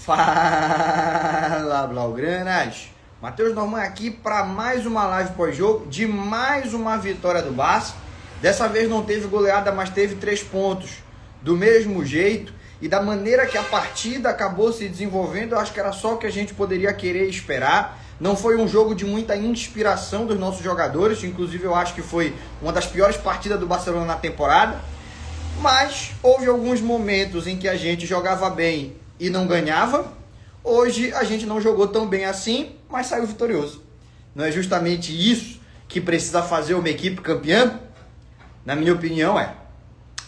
Fala, Blaugranas! Matheus Norman aqui para mais uma live pós-jogo de mais uma vitória do Barça. Dessa vez não teve goleada, mas teve 3 pontos do mesmo jeito. E da maneira que a partida acabou se desenvolvendo, eu acho que era só o que a gente poderia querer e esperar. Não foi um jogo de muita inspiração dos nossos jogadores, inclusive eu acho que foi uma das piores partidas do Barcelona na temporada. Mas houve alguns momentos em que a gente jogava bem e não ganhava. Hoje a gente não jogou tão bem assim, mas saiu vitorioso. Não é justamente isso que precisa fazer uma equipe campeã? Na minha opinião é.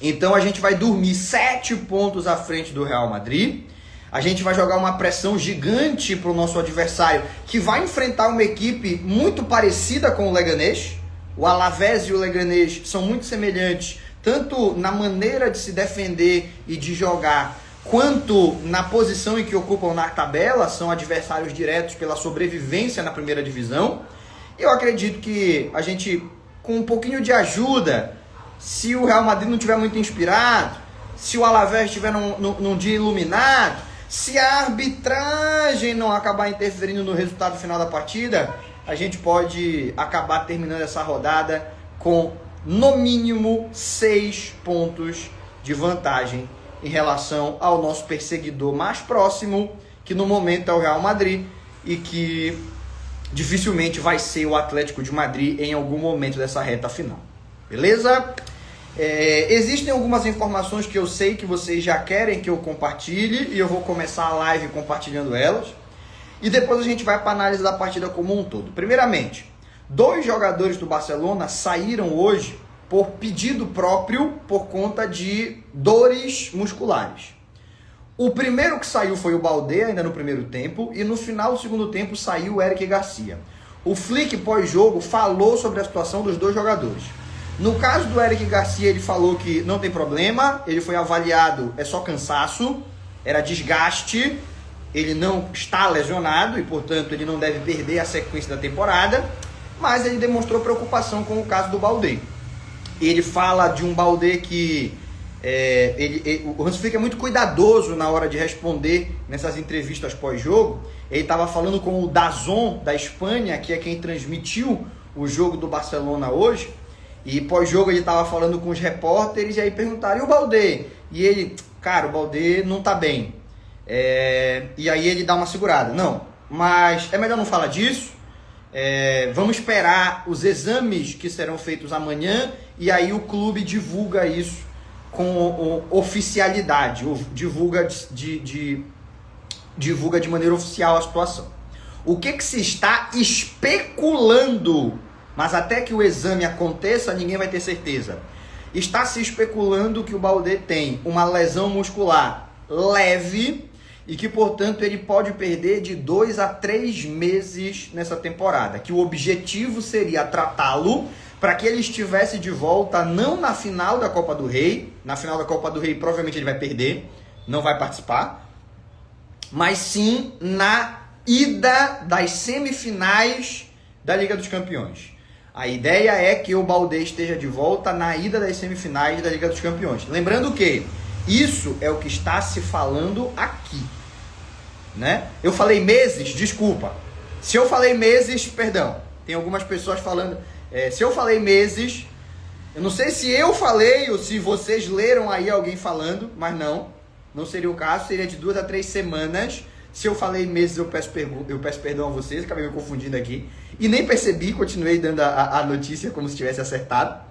Então a gente vai dormir 7 pontos à frente do Real Madrid. A gente vai jogar uma pressão gigante para o nosso adversário, que vai enfrentar uma equipe muito parecida com o Leganés. O Alavés e o Leganés são muito semelhantes, tanto na maneira de se defender e de jogar, quanto na posição em que ocupam na tabela. São adversários diretos pela sobrevivência na primeira divisão. Eu acredito que a gente, com um pouquinho de ajuda, se o Real Madrid não estiver muito inspirado, se o Alavés estiver num dia iluminado, se a arbitragem não acabar interferindo no resultado final da partida, a gente pode acabar terminando essa rodada com, no mínimo, 6 pontos de vantagem em relação ao nosso perseguidor mais próximo, que no momento é o Real Madrid, e que dificilmente vai ser o Atlético de Madrid em algum momento dessa reta final. Beleza? Existem algumas informações que eu sei que vocês já querem que eu compartilhe, e eu vou começar a live compartilhando elas. E depois a gente vai para a análise da partida como um todo. Primeiramente, 2 jogadores do Barcelona saíram hoje por pedido próprio por conta de dores musculares. O primeiro que saiu foi o Baldé, ainda no primeiro tempo, e no final do segundo tempo saiu o Eric Garcia. O Flick, pós-jogo, falou sobre a situação dos 2 jogadores. No caso do Eric Garcia, ele falou que não tem problema, ele foi avaliado, é só cansaço, era desgaste, ele não está lesionado e, portanto, ele não deve perder a sequência da temporada, mas ele demonstrou preocupação com o caso do Baldé. Ele fala de um Baldé que o Hans Flick é muito cuidadoso na hora de responder nessas entrevistas pós-jogo. Ele estava falando com o DAZN da Espanha, que é quem transmitiu o jogo do Barcelona hoje, e pós-jogo ele estava falando com os repórteres, e aí perguntaram, e o Baldé? E ele, cara, o Baldé não tá bem. E aí ele dá uma segurada. Não, mas é melhor não falar disso. Vamos esperar os exames que serão feitos amanhã, e aí o clube divulga isso com oficialidade, divulga de maneira oficial a situação. O que se está especulando, mas até que o exame aconteça, ninguém vai ter certeza. Está se especulando que o Baldé tem uma lesão muscular leve e que, portanto, ele pode perder de 2 a 3 meses nessa temporada. Que o objetivo seria tratá-lo para que ele estivesse de volta não na final da Copa do Rei. Na final da Copa do Rei, provavelmente ele vai perder, não vai participar. Mas sim na ida das semifinais da Liga dos Campeões. A ideia é que o Baldé esteja de volta na ida das semifinais da Liga dos Campeões. Lembrando que isso é o que está se falando aqui, né? Eu falei meses, desculpa. Se eu falei meses, perdão. Tem algumas pessoas falando... se eu falei meses, eu não sei se eu falei ou se vocês leram aí alguém falando, mas não seria o caso, seria de 2 a 3 semanas. Se eu falei meses, eu peço perdão a vocês, acabei me confundindo aqui. E nem percebi, continuei dando a notícia como se tivesse acertado.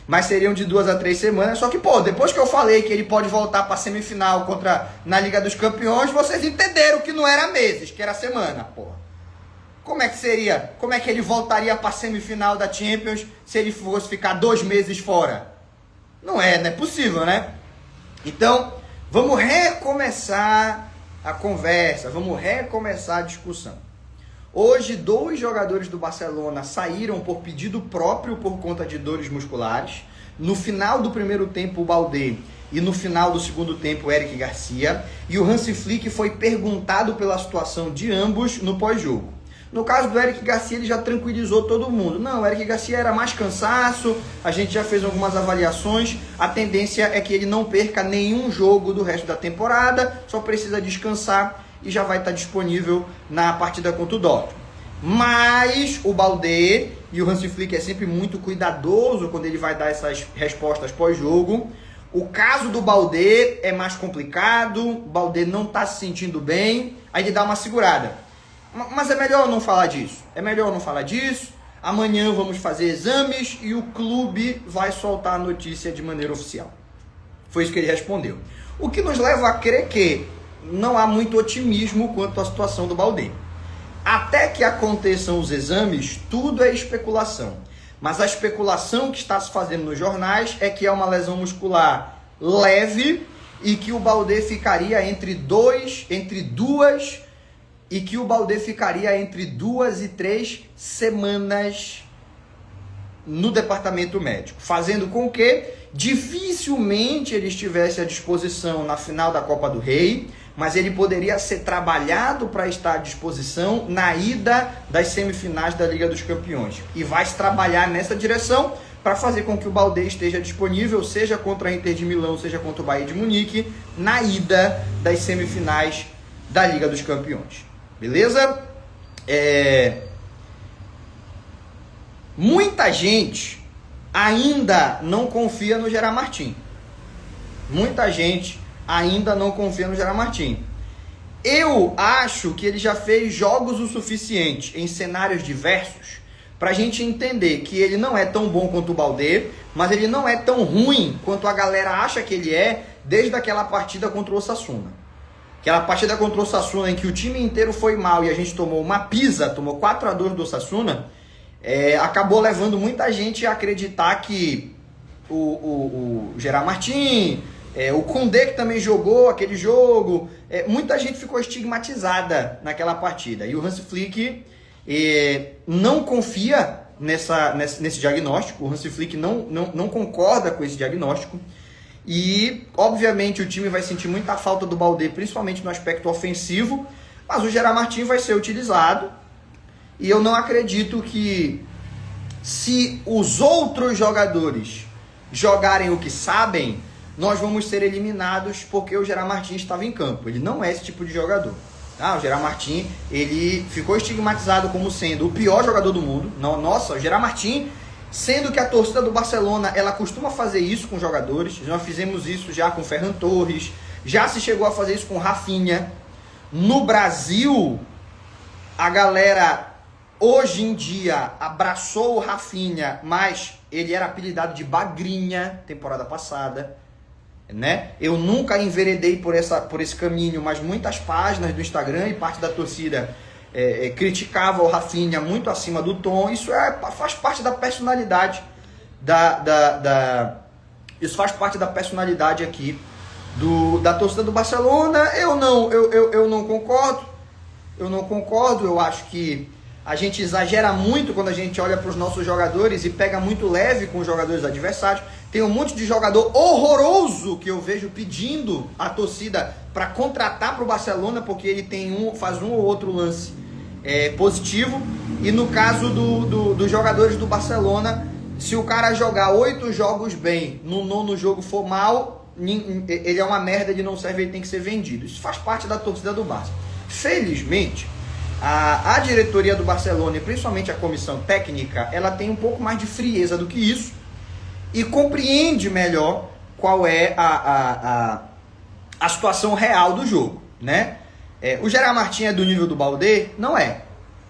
Mas seriam de 2 a 3 semanas. Só que, depois que eu falei que ele pode voltar para a semifinal na Liga dos Campeões, vocês entenderam que não era meses, que era semana, Como é que seria? Como é que ele voltaria para a semifinal da Champions se ele fosse ficar 2 meses fora? Não é possível, né? Então, vamos recomeçar a conversa, vamos recomeçar a discussão. Hoje, 2 jogadores do Barcelona saíram por pedido próprio por conta de dores musculares. No final do primeiro tempo, o Baldé, e no final do segundo tempo, o Eric Garcia. E o Hans Flick foi perguntado pela situação de ambos no pós-jogo. No caso do Eric Garcia, ele já tranquilizou todo mundo. Não, o Eric Garcia era mais cansaço, a gente já fez algumas avaliações, a tendência é que ele não perca nenhum jogo do resto da temporada, só precisa descansar e já vai estar disponível na partida contra o Dortmund. Mas o Balde, e o Hansi Flick é sempre muito cuidadoso quando ele vai dar essas respostas pós-jogo. O caso do Balde é mais complicado, o Balde não está se sentindo bem, aí ele dá uma segurada. Mas é melhor não falar disso, Amanhã vamos fazer exames e o clube vai soltar a notícia de maneira oficial. Foi isso que ele respondeu. O que nos leva a crer que não há muito otimismo quanto à situação do Balde. Até que aconteçam os exames, tudo é especulação. Mas a especulação que está se fazendo nos jornais é que é uma lesão muscular leve e que o Balde ficaria entre 2 e 3 semanas no departamento médico, fazendo com que dificilmente ele estivesse à disposição na final da Copa do Rei, mas ele poderia ser trabalhado para estar à disposição na ida das semifinais da Liga dos Campeões. E vai se trabalhar nessa direção para fazer com que o Balde esteja disponível, seja contra a Inter de Milão, seja contra o Bayern de Munique, na ida das semifinais da Liga dos Campeões. Beleza? Muita gente ainda não confia no Gerard Martin. Eu acho que ele já fez jogos o suficiente em cenários diversos para a gente entender que ele não é tão bom quanto o Balde, mas ele não é tão ruim quanto a galera acha que ele é desde aquela partida contra o Osasuna. Aquela partida contra o Osasuna em que o time inteiro foi mal e a gente tomou uma pisa, tomou 4-2 do Osasuna, acabou levando muita gente a acreditar que o Gerard Martin, o Koundé, que também jogou aquele jogo, muita gente ficou estigmatizada naquela partida. E o Hansi Flick não confia nesse diagnóstico, o Hansi Flick não concorda com esse diagnóstico. E, obviamente, o time vai sentir muita falta do Balde, principalmente no aspecto ofensivo, mas o Gerard Martin vai ser utilizado. E eu não acredito que, se os outros jogadores jogarem o que sabem, nós vamos ser eliminados porque o Gerard Martin estava em campo. Ele não é esse tipo de jogador. O Gerard Martin, ele ficou estigmatizado como sendo o pior jogador do mundo. Nossa, o Gerard Martin... Sendo que a torcida do Barcelona, ela costuma fazer isso com jogadores. Nós fizemos isso já com Ferran Torres. Já se chegou a fazer isso com Rafinha. No Brasil, a galera, hoje em dia, abraçou o Rafinha, mas ele era apelidado de Bagrinha, temporada passada. Né? Eu nunca enveredei por esse caminho, mas muitas páginas do Instagram e parte da torcida... criticava o Rafinha muito acima do tom. Isso faz parte da personalidade isso faz parte da personalidade aqui da torcida do Barcelona. Eu não concordo. Eu acho que a gente exagera muito quando a gente olha para os nossos jogadores e pega muito leve com os jogadores adversários. Tem um monte de jogador horroroso que eu vejo pedindo a torcida para contratar para o Barcelona porque ele faz um ou outro lance positivo. E no caso dos jogadores do Barcelona, se o cara jogar 8 jogos bem, no 9º jogo for mal, ele é uma merda, ele não serve, ele tem que ser vendido. Isso faz parte da torcida do Barça. Felizmente, a diretoria do Barcelona, e principalmente a comissão técnica, ela tem um pouco mais de frieza do que isso e compreende melhor qual é a situação real do jogo, né? O Gerard Martin é do nível do Balde? Não é.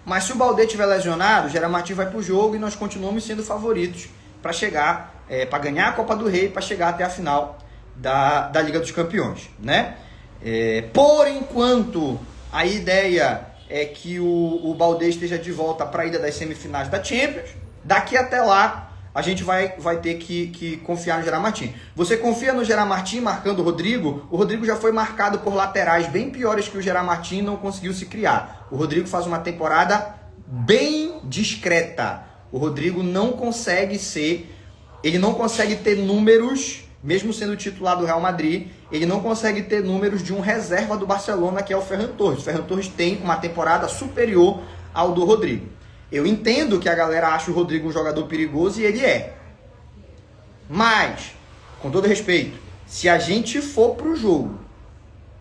Mas se o Balde estiver lesionado, o Gerard Martin vai para o jogo e nós continuamos sendo favoritos para chegar, para ganhar a Copa do Rei, para chegar até a final da Liga dos Campeões, né? Por enquanto, a ideia é que o Balde esteja de volta para a ida das semifinais da Champions. Daqui até lá, a gente vai ter que confiar no Gerard Martin. Você confia no Gerard Martin marcando o Rodrigo? O Rodrigo já foi marcado por laterais bem piores que o Gerard Martin, não conseguiu se criar. O Rodrigo faz uma temporada bem discreta. O Rodrigo não consegue ter números, mesmo sendo titular do Real Madrid, ele não consegue ter números de um reserva do Barcelona, que é o Ferran Torres. O Ferran Torres tem uma temporada superior ao do Rodrigo. Eu entendo que a galera acha o Rodrigo um jogador perigoso, e ele é. Mas, com todo respeito, se a gente for pro jogo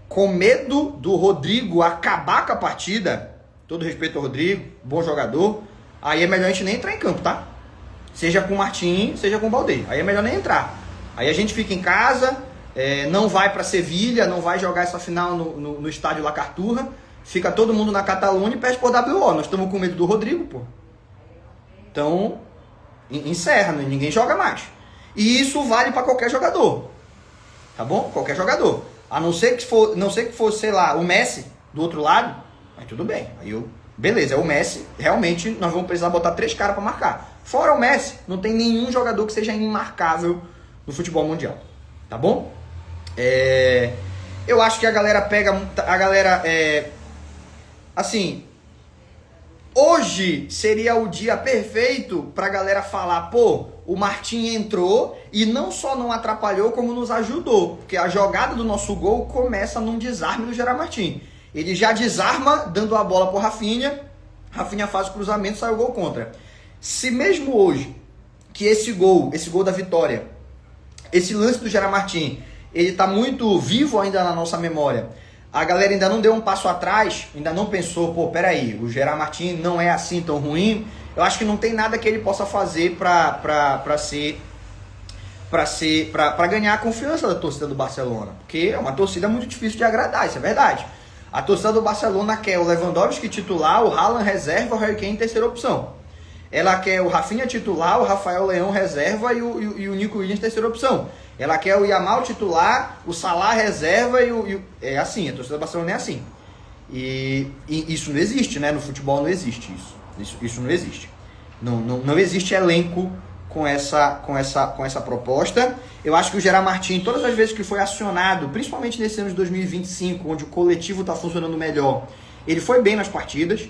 com medo do Rodrigo acabar com a partida, todo respeito ao Rodrigo, bom jogador, aí é melhor a gente nem entrar em campo, tá? Seja com o Martim, seja com o Baldé. Aí é melhor nem entrar. Aí a gente fica em casa, não vai para Sevilha, não vai jogar essa final no estádio La Carturra, fica todo mundo na Catalunha e pede por WO. Nós estamos com medo do Rodrigo, pô. Então, encerra, ninguém joga mais. E isso vale para qualquer jogador. Tá bom? Qualquer jogador. A não ser que fosse, sei lá, o Messi do outro lado, mas tudo bem. Aí beleza, é o Messi, realmente nós vamos precisar botar 3 caras para marcar. Fora o Messi, não tem nenhum jogador que seja imarcável no futebol mundial. Tá bom? Eu acho que a galera assim, hoje seria o dia perfeito pra galera falar, pô, o Martim entrou e não só não atrapalhou, como nos ajudou. Porque a jogada do nosso gol começa num desarme do Gerard Martim. Ele já desarma, dando a bola pro Rafinha. Rafinha faz o cruzamento, sai o gol contra. Se mesmo hoje, que esse gol da vitória, esse lance do Gerard Martim, ele tá muito vivo ainda na nossa memória, a galera ainda não deu um passo atrás, ainda não pensou, pô, peraí, o Gerard Martim não é assim tão ruim. Eu acho que não tem nada que ele possa fazer pra ganhar a confiança da torcida do Barcelona. Porque é uma torcida muito difícil de agradar, isso é verdade. A torcida do Barcelona quer o Lewandowski titular, o Haaland reserva, o Harry Kane terceira opção. Ela quer o Rafinha titular, o Rafael Leão reserva e o Nico Williams terceira opção. Ela quer o Yamal titular, o Salah reserva é assim, a torcida do Barcelona é assim. E isso não existe, né? No futebol não existe isso. Isso não existe. Não existe elenco com essa proposta. Eu acho que o Gerard Martim, todas as vezes que foi acionado, principalmente nesse ano de 2025, onde o coletivo está funcionando melhor, ele foi bem nas partidas.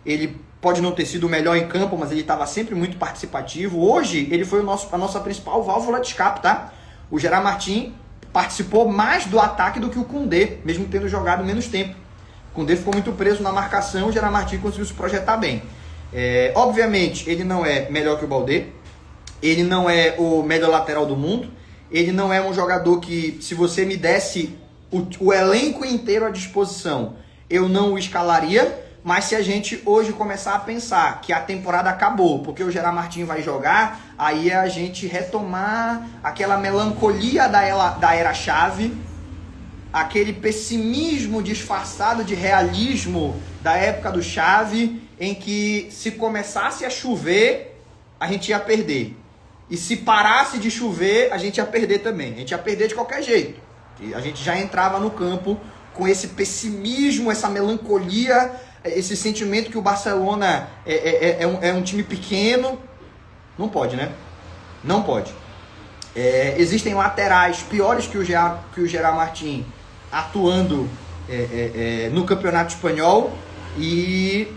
Ele pode não ter sido o melhor em campo, mas ele estava sempre muito participativo. Hoje, ele foi a nossa principal válvula de escape, tá? O Gerard Martim participou mais do ataque do que o Koundé, mesmo tendo jogado menos tempo. O Koundé ficou muito preso na marcação, o Gerard Martim conseguiu se projetar bem. Obviamente, ele não é melhor que o Baldé, ele não é o melhor lateral do mundo, ele não é um jogador que, se você me desse o elenco inteiro à disposição, eu não o escalaria. Mas se a gente hoje começar a pensar que a temporada acabou, porque o Gerard Martim vai jogar, aí é a gente retomar aquela melancolia da era Xavi, aquele pessimismo disfarçado de realismo da época do Xavi, em que se começasse a chover, a gente ia perder. E se parasse de chover, a gente ia perder também. A gente ia perder de qualquer jeito. E a gente já entrava no campo com esse pessimismo, essa melancolia, esse sentimento que o Barcelona é um time pequeno. Não pode, né? Não pode. Existem laterais piores que o Gerard Martim atuando no Campeonato Espanhol, e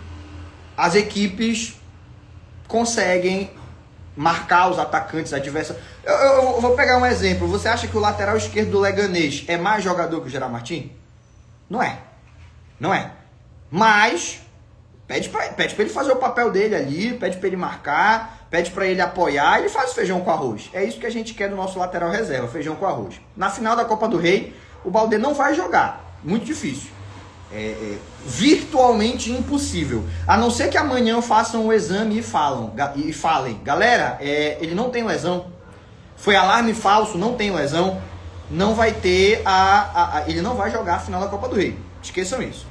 as equipes conseguem marcar os atacantes adversários. Eu vou pegar um exemplo. Você acha que o lateral esquerdo do Leganés é mais jogador que o Gerard Martim? Não é. Não é. Mas pede pra ele fazer o papel dele ali, pede pra ele marcar, pede pra ele apoiar, ele faz o feijão com arroz. É isso que a gente quer do nosso lateral reserva, feijão com arroz. Na final da Copa do Rei, o Baldé não vai jogar. Muito difícil. Virtualmente impossível. A não ser que amanhã façam o exame e falem, galera, ele não tem lesão. Foi alarme falso, não tem lesão. Não vai ter ele não vai jogar a final da Copa do Rei. Esqueçam isso.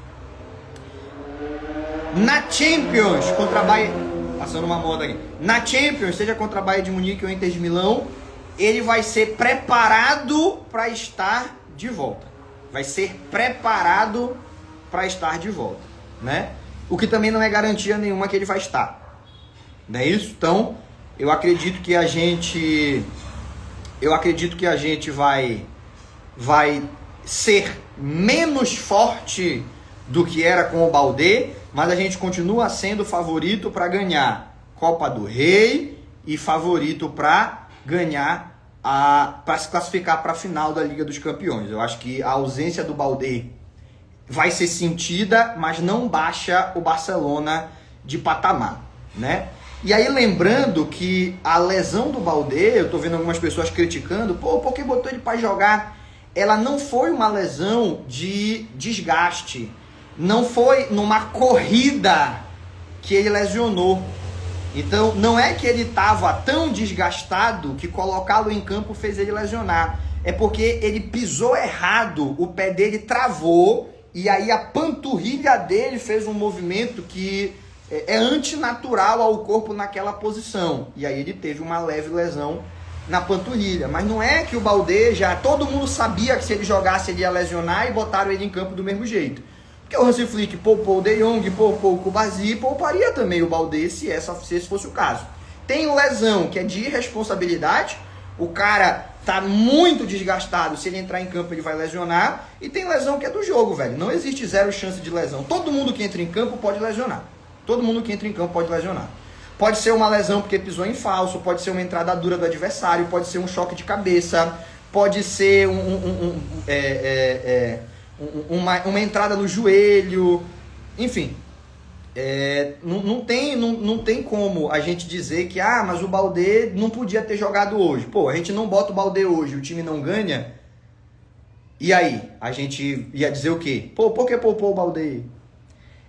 Na Champions, contra a Bayern, passando uma moda aqui. Na Champions, seja contra a Bayern de Munique ou Inter de Milão, ele vai ser preparado para estar de volta. Vai ser preparado para estar de volta, né? O que também não é garantia nenhuma que ele vai estar. Não é isso? Então, eu acredito que a gente vai ser menos forte do que era com o Baldé, mas a gente continua sendo favorito para ganhar Copa do Rei e favorito para ganhar para se classificar para a final da Liga dos Campeões. Eu acho que a ausência do Baldé vai ser sentida, mas não baixa o Barcelona de patamar, né? E aí lembrando que a lesão do Baldé, eu tô vendo algumas pessoas criticando, por que botou ele para jogar? ela não foi uma lesão de desgaste. Não foi numa corrida que ele lesionou. Então, não é que ele estava tão desgastado que colocá-lo em campo fez ele lesionar. É porque ele pisou errado, o pé dele travou e aí a panturrilha dele fez um movimento que é antinatural ao corpo naquela posição. E aí ele teve uma leve lesão na panturrilha. Mas não é que o Baldé já... Todo mundo sabia que se ele jogasse ele ia lesionar e botaram ele em campo do mesmo jeito. Porque o Hansi Flick poupou o De Jong, poupou o Kubasi, pouparia também o Baldé se esse fosse o caso. Tem lesão que é de irresponsabilidade, o cara tá muito desgastado, se ele entrar em campo ele vai lesionar, e tem lesão que é do jogo, velho. Não existe zero chance de lesão. Todo mundo que entra em campo pode lesionar. Todo mundo que entra em campo pode lesionar. Pode ser uma lesão porque pisou em falso, pode ser uma entrada dura do adversário, pode ser um choque de cabeça, pode ser uma entrada no joelho, enfim. Não tem como a gente dizer que mas o Baldé não podia ter jogado hoje. Pô, a gente não bota o Baldé hoje, o time não ganha. E aí? A gente ia dizer o quê? Pô, por que poupou o Baldé?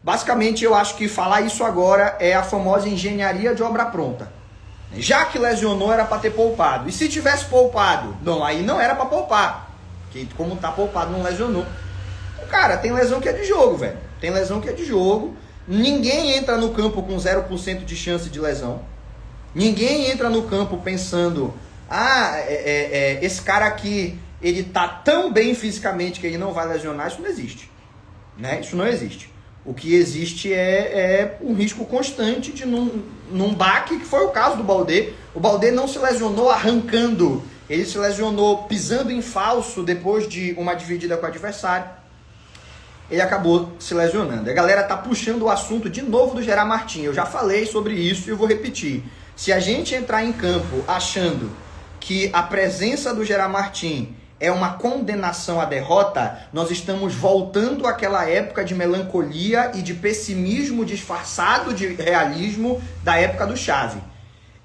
Basicamente, eu acho que falar isso agora é a famosa engenharia de obra pronta. Já que lesionou, era para ter poupado. E se tivesse poupado? Não, aí não era para poupar. Porque como tá poupado, não lesionou. Cara, tem lesão que é de jogo, velho. Tem lesão que é de jogo. Ninguém entra no campo com 0% de chance de lesão. Ninguém entra no campo pensando, esse cara aqui, ele tá tão bem fisicamente que ele não vai lesionar. Isso não existe. Né? Isso não existe. O que existe é um risco constante de num baque, que foi o caso do Baldé. O Baldé não se lesionou arrancando. Ele se lesionou pisando em falso depois de uma dividida com o adversário. Ele acabou se lesionando. A galera tá puxando o assunto de novo do Gerard Martin. Eu já falei sobre isso e eu vou repetir. Se a gente entrar em campo achando que a presença do Gerard Martin é uma condenação à derrota, nós estamos voltando àquela época de melancolia e de pessimismo disfarçado de realismo da época do Xavi,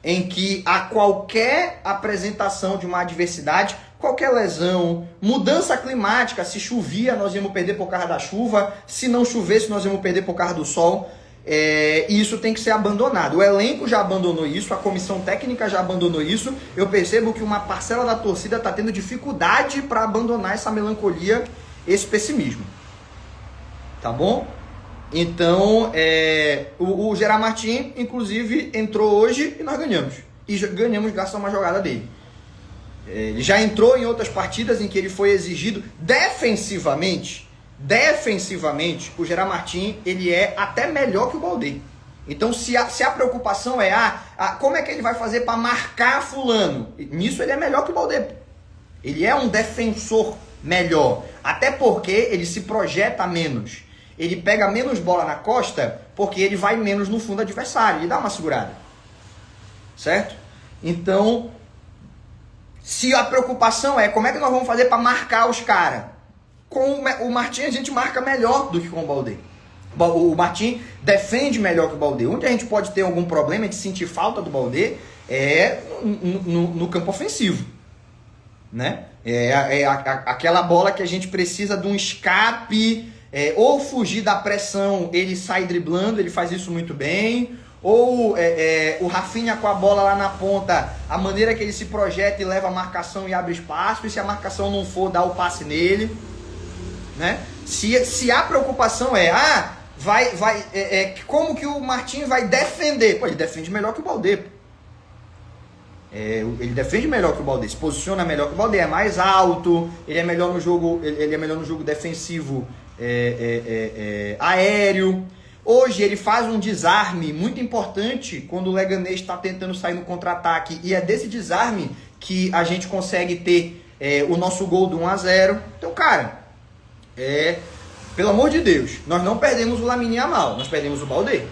em que a qualquer apresentação de uma adversidade, qualquer lesão, mudança climática, se chovia nós íamos perder por causa da chuva, se não chovesse nós íamos perder por causa do sol, e isso tem que ser abandonado. O elenco já abandonou isso, a comissão técnica já abandonou isso. Eu percebo que uma parcela da torcida está tendo dificuldade para abandonar essa melancolia, esse pessimismo. Tá bom? Então, o Gerard Martin, inclusive, entrou hoje e nós ganhamos. E ganhamos graças a uma jogada dele. Ele já entrou em outras partidas em que ele foi exigido defensivamente, o Gerard Martin, ele é até melhor que o Baldé. Então, se a preocupação é, como é que ele vai fazer para marcar fulano? Nisso ele é melhor que o Baldé. Ele é um defensor melhor, até porque ele se projeta menos. Ele pega menos bola na costa, porque ele vai menos no fundo adversário, ele dá uma segurada. Certo? Então, se a preocupação é como é que nós vamos fazer para marcar os caras, com o Martin a gente marca melhor do que com o Baldé. O Martin defende melhor que o Baldé. Onde a gente pode ter algum problema de sentir falta do Baldé é no campo ofensivo. Né? Aquela bola que a gente precisa de um escape, ou fugir da pressão, ele sai driblando, ele faz isso muito bem. Ou o Rafinha com a bola lá na ponta, a maneira que ele se projeta e leva a marcação e abre espaço, e se a marcação não for, dá o passe nele. Né? Se a preocupação como que o Martin vai defender? Pô, ele defende melhor que o Baldé. Ele defende melhor que o Baldé, se posiciona melhor que o Baldé, é mais alto, ele é melhor no jogo, defensivo aéreo. Hoje ele faz um desarme muito importante quando o Leganés está tentando sair no contra-ataque, e é desse desarme que a gente consegue ter o nosso gol do 1-0. Então, cara, pelo amor de Deus, nós não perdemos o Lamine Yamal, nós perdemos o Baldé.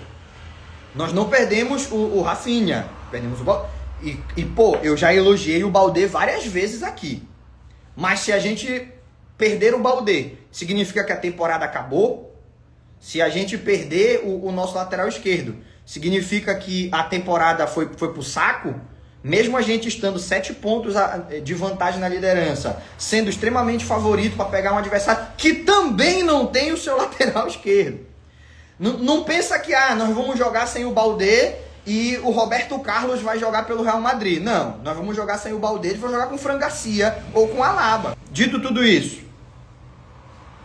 Nós não perdemos o Rafinha, perdemos o Baldé. Pô, eu já elogiei o Baldé várias vezes aqui. Mas se a gente perder o Baldé, significa que a temporada acabou? Se a gente perder o nosso lateral esquerdo, significa que a temporada foi pro saco? mesmo a gente estando 7 pontos de vantagem na liderança, sendo extremamente favorito para pegar um adversário que também não tem o seu lateral esquerdo. Não pensa que nós vamos jogar sem o Baldé e o Roberto Carlos vai jogar pelo Real Madrid. Não, nós vamos jogar sem o Baldé e vamos jogar com o Fran Garcia ou com o Alaba. Dito tudo isso,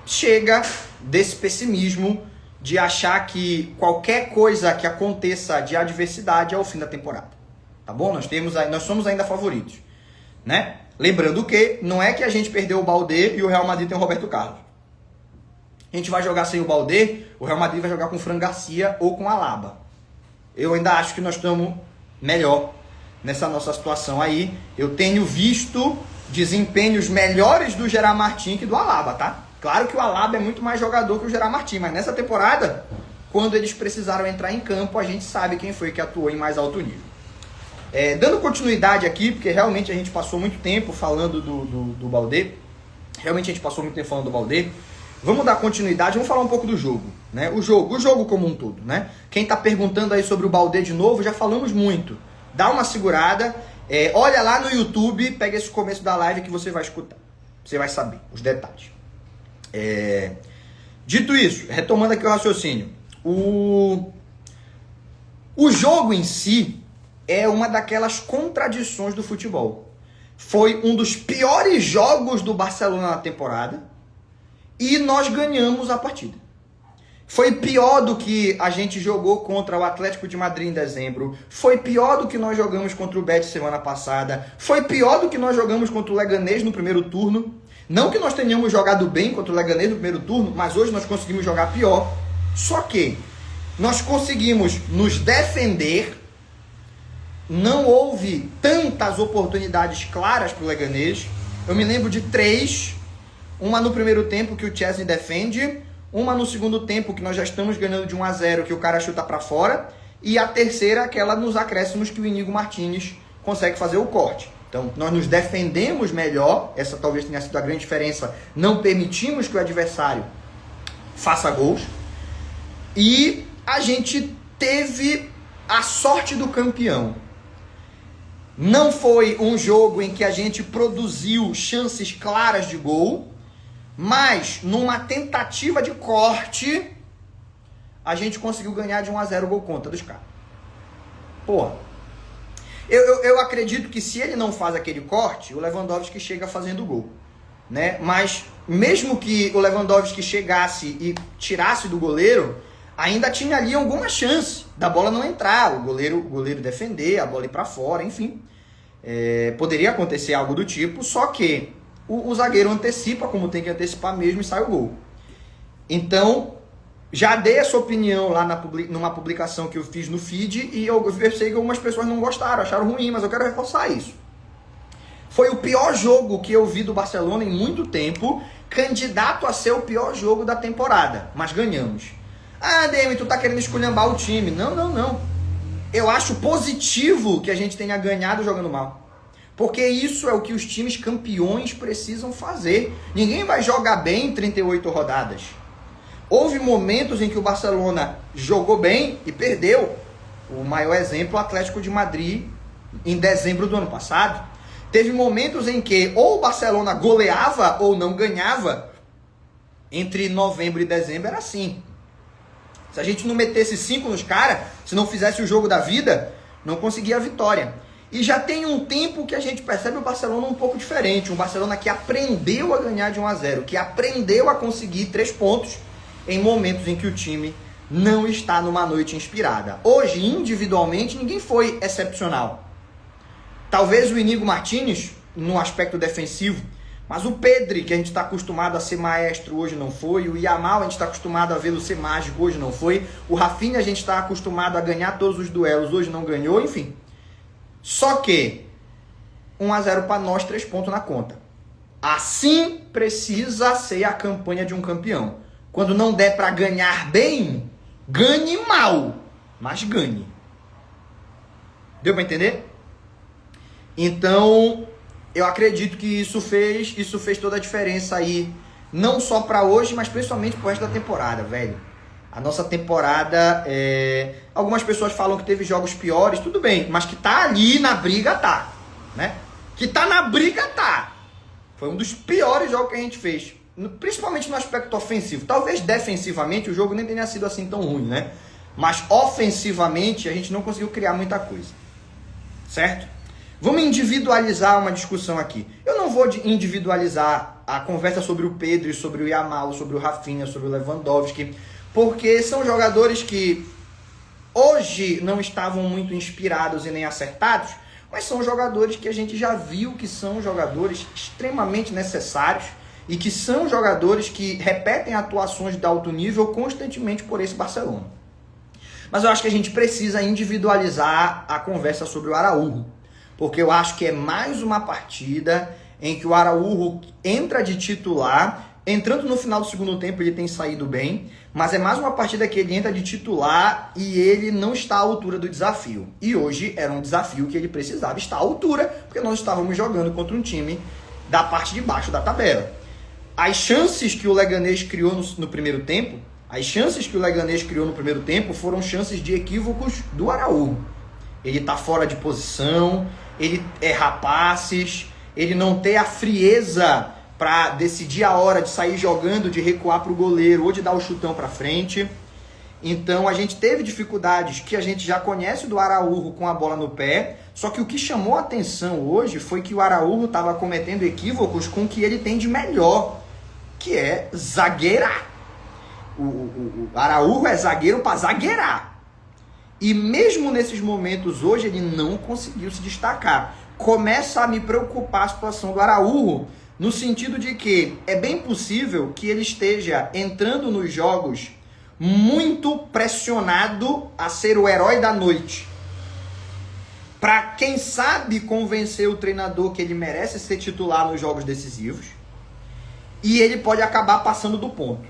chega desse pessimismo de achar que qualquer coisa que aconteça de adversidade é o fim da temporada. Tá bom? Nós somos ainda favoritos, né? Lembrando que não é que a gente perdeu o Baldé e o Real Madrid tem o Roberto Carlos. A gente vai jogar sem o Baldé, o Real Madrid vai jogar com o Fran Garcia ou com o Alaba. Eu ainda acho que nós estamos melhor nessa nossa situação aí. Eu tenho visto desempenhos melhores do Gerard Martin que do Alaba, tá? Claro que o Alaba é muito mais jogador que o Gerard Martin, mas nessa temporada, quando eles precisaram entrar em campo, a gente sabe quem foi que atuou em mais alto nível. Dando continuidade aqui, porque realmente a gente passou muito tempo falando do Baldé. Realmente a gente passou muito tempo falando do Baldé. Vamos dar continuidade, vamos falar um pouco do jogo, né? O jogo como um todo, né? Quem tá perguntando aí sobre o Baldé de novo, já falamos muito. Dá uma segurada, olha lá no YouTube, pega esse começo da live que você vai escutar. Você vai saber os detalhes. Dito isso, retomando aqui o raciocínio. O jogo em si é uma daquelas contradições do futebol. Foi um dos piores jogos do Barcelona na temporada e nós ganhamos a partida. Foi pior do que a gente jogou contra o Atlético de Madrid em dezembro. Foi pior do que nós jogamos contra o Betis semana passada. Foi pior do que nós jogamos contra o Leganés no primeiro turno. Não que nós tenhamos jogado bem contra o Leganés no primeiro turno, mas hoje nós conseguimos jogar pior. Só que nós conseguimos nos defender. Não houve tantas oportunidades claras para o Leganés. Eu me lembro de 3. Uma no primeiro tempo que o Chesney defende. Uma no segundo tempo que nós já estamos ganhando de 1-0 que o cara chuta para fora. E a terceira, aquela nos acréscimos que o Íñigo Martínez consegue fazer o corte. Então, nós nos defendemos melhor. Essa talvez tenha sido a grande diferença. Não permitimos que o adversário faça gols. E a gente teve a sorte do campeão. Não foi um jogo em que a gente produziu chances claras de gol, mas numa tentativa de corte, a gente conseguiu ganhar de 1-0 o gol contra dos caras. Porra. Eu acredito que se ele não faz aquele corte, o Lewandowski chega fazendo gol, né? Mas mesmo que o Lewandowski chegasse e tirasse do goleiro, ainda tinha ali alguma chance da bola não entrar, o goleiro defender, a bola ir para fora, enfim. Poderia acontecer algo do tipo, só que o zagueiro antecipa como tem que antecipar mesmo e sai o gol. Então, já dei essa opinião lá numa publicação que eu fiz no feed e eu sei que algumas pessoas não gostaram, acharam ruim, mas eu quero reforçar isso. Foi o pior jogo que eu vi do Barcelona em muito tempo, candidato a ser o pior jogo da temporada, mas ganhamos. Demi, tu tá querendo esculhambar o time. Não. Eu acho positivo que a gente tenha ganhado jogando mal. Porque isso é o que os times campeões precisam fazer. Ninguém vai jogar bem em 38 rodadas. Houve momentos em que o Barcelona jogou bem e perdeu. O maior exemplo, o Atlético de Madrid, em dezembro do ano passado. Teve momentos em que ou o Barcelona goleava ou não ganhava. Entre novembro e dezembro era assim. Se a gente não metesse 5 nos caras, se não fizesse o jogo da vida, não conseguia a vitória. E já tem um tempo que a gente percebe o Barcelona um pouco diferente. Um Barcelona que aprendeu a ganhar de 1-0, que aprendeu a conseguir 3 pontos em momentos em que o time não está numa noite inspirada. Hoje, individualmente, ninguém foi excepcional. Talvez o Íñigo Martínez, no aspecto defensivo, mas o Pedri, que a gente está acostumado a ser maestro, hoje não foi. O Yamal, a gente está acostumado a vê-lo ser mágico, hoje não foi. O Rafinha, a gente está acostumado a ganhar todos os duelos, hoje não ganhou, enfim. Só que 1-0 para nós, 3 pontos na conta. Assim precisa ser a campanha de um campeão. Quando não der para ganhar bem, ganhe mal, mas ganhe. Deu para entender? Então, eu acredito que isso fez toda a diferença aí, não só para hoje, mas principalmente pro resto da temporada, velho. A nossa temporada, algumas pessoas falam que teve jogos piores, tudo bem, mas que tá ali na briga, tá, né? Que tá na briga, tá. Foi um dos piores jogos que a gente fez, principalmente no aspecto ofensivo. Talvez defensivamente o jogo nem tenha sido assim tão ruim, né? Mas ofensivamente a gente não conseguiu criar muita coisa, certo? Vamos individualizar uma discussão aqui. Eu não vou individualizar a conversa sobre o Pedro, sobre o Yamal, sobre o Rafinha, sobre o Lewandowski, porque são jogadores que hoje não estavam muito inspirados e nem acertados, mas são jogadores que a gente já viu que são jogadores extremamente necessários e que são jogadores que repetem atuações de alto nível constantemente por esse Barcelona. Mas eu acho que a gente precisa individualizar a conversa sobre o Araújo, porque eu acho que é mais uma partida em que o Araújo entra de titular. Entrando no final do segundo tempo ele tem saído bem, mas é mais uma partida que ele entra de titular e ele não está à altura do desafio. E hoje era um desafio que ele precisava estar à altura, porque nós estávamos jogando contra um time da parte de baixo da tabela. As chances que o Leganés criou no primeiro tempo, foram chances de equívocos do Araújo. Ele está fora de posição, ele erra passes, ele não tem a frieza para decidir a hora de sair jogando, de recuar para o goleiro ou de dar o chutão para frente. Então a gente teve dificuldades que a gente já conhece do Araújo com a bola no pé, só que o que chamou a atenção hoje foi que o Araújo estava cometendo equívocos com o que ele tem de melhor, que é zagueirar. O Araújo é zagueiro para zagueirar. E mesmo nesses momentos hoje ele não conseguiu se destacar. Começa a me preocupar a situação do Araújo, no sentido de que é bem possível que ele esteja entrando nos jogos muito pressionado a ser o herói da noite. Para, quem sabe, convencer o treinador que ele merece ser titular nos jogos decisivos. E ele pode acabar passando do ponto.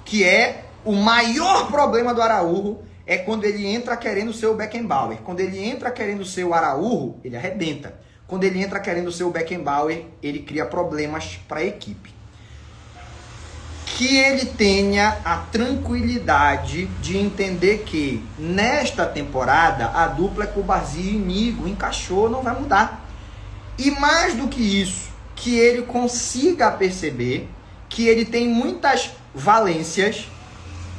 Que é o maior problema do Araújo, é quando ele entra querendo ser o Beckenbauer. Quando ele entra querendo ser o Araújo, ele arrebenta. Quando ele entra querendo ser o Beckenbauer, ele cria problemas para a equipe. Que ele tenha a tranquilidade de entender que, nesta temporada, a dupla Cubarsí e Nigo encaixou, não vai mudar. E mais do que isso, que ele consiga perceber que ele tem muitas valências,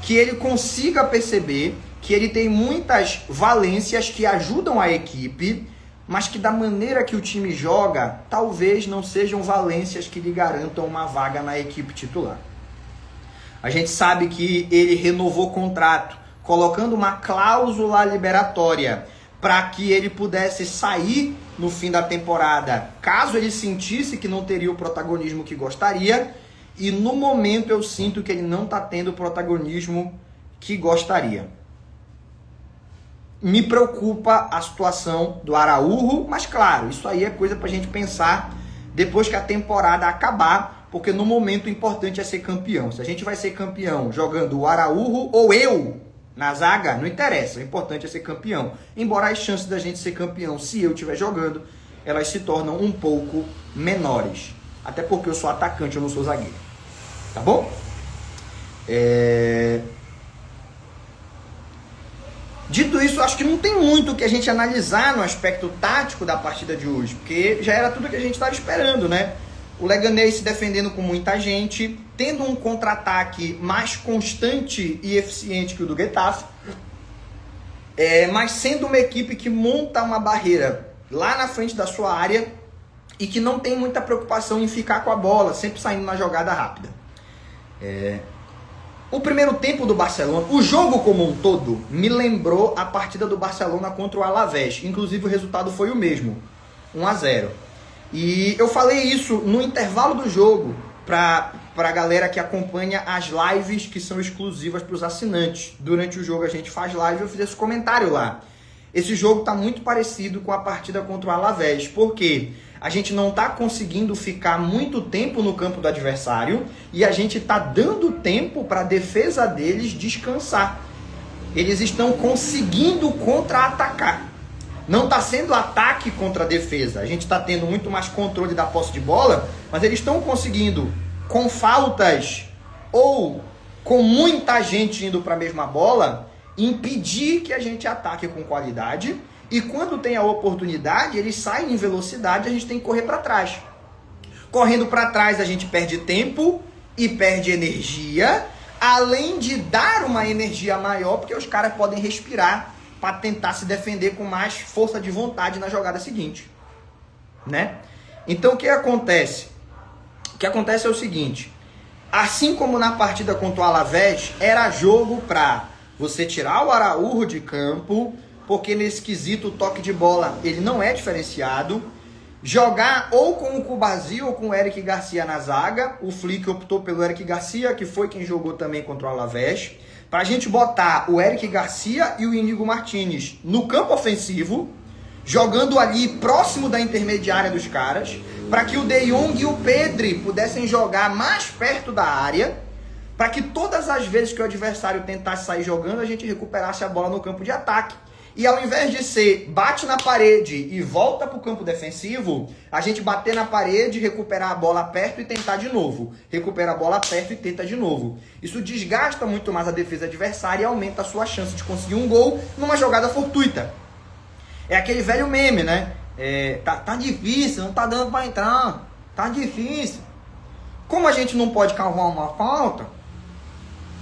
que ele consiga perceber que ele tem muitas valências que ajudam a equipe, mas que da maneira que o time joga, talvez não sejam valências que lhe garantam uma vaga na equipe titular. A gente sabe que ele renovou o contrato, colocando uma cláusula liberatória para que ele pudesse sair no fim da temporada, caso ele sentisse que não teria o protagonismo que gostaria, e no momento eu sinto que ele não está tendo o protagonismo que gostaria. Me preocupa a situação do Araújo, mas claro, isso aí é coisa para a gente pensar depois que a temporada acabar, porque no momento o importante é ser campeão. Se a gente vai ser campeão jogando o Araújo ou eu na zaga, não interessa, o importante é ser campeão. Embora as chances da gente ser campeão, se eu estiver jogando, elas se tornam um pouco menores. Até porque eu sou atacante, eu não sou zagueiro. Tá bom? Dito isso, acho que não tem muito o que a gente analisar no aspecto tático da partida de hoje, porque já era tudo que a gente estava esperando, né? O Leganés se defendendo com muita gente, tendo um contra-ataque mais constante e eficiente que o do Getafe, mas sendo uma equipe que monta uma barreira lá na frente da sua área e que não tem muita preocupação em ficar com a bola, sempre saindo na jogada rápida. O primeiro tempo do Barcelona, o jogo como um todo, me lembrou a partida do Barcelona contra o Alavés. Inclusive o resultado foi o mesmo, 1-0. E eu falei isso no intervalo do jogo para a galera que acompanha as lives que são exclusivas para os assinantes. Durante o jogo a gente faz live, eu fiz esse comentário lá. Esse jogo está muito parecido com a partida contra o Alavés, porque a gente não está conseguindo ficar muito tempo no campo do adversário e a gente está dando tempo para a defesa deles descansar. Eles estão conseguindo contra-atacar. Não está sendo ataque contra a defesa. A gente está tendo muito mais controle da posse de bola, mas eles estão conseguindo, com faltas ou com muita gente indo para a mesma bola, impedir que a gente ataque com qualidade, e quando tem a oportunidade, eles saem em velocidade, a gente tem que correr para trás. Correndo para trás, a gente perde tempo e perde energia, além de dar uma energia maior, porque os caras podem respirar para tentar se defender com mais força de vontade na jogada seguinte, né? Então o que acontece? O que acontece é o seguinte: assim como na partida contra o Alavés, era jogo para você tirar o Araújo de campo, porque nesse quesito o toque de bola ele não é diferenciado, jogar ou com o Cubazi ou com o Eric Garcia na zaga. O Flick optou pelo Eric Garcia, que foi quem jogou também contra o Alavés, para a gente botar o Eric Garcia e o Íñigo Martínez no campo ofensivo, jogando ali próximo da intermediária dos caras, para que o De Jong e o Pedri pudessem jogar mais perto da área, para que todas as vezes que o adversário tentasse sair jogando, a gente recuperasse a bola no campo de ataque. E ao invés de ser bate na parede e volta para o campo defensivo, a gente bater na parede, recuperar a bola perto e tentar de novo. Recupera a bola perto e tenta de novo. Isso desgasta muito mais a defesa adversária e aumenta a sua chance de conseguir um gol numa jogada fortuita. É aquele velho meme, né? Tá difícil, não tá dando para entrar. Tá difícil. Como a gente não pode cavar uma falta,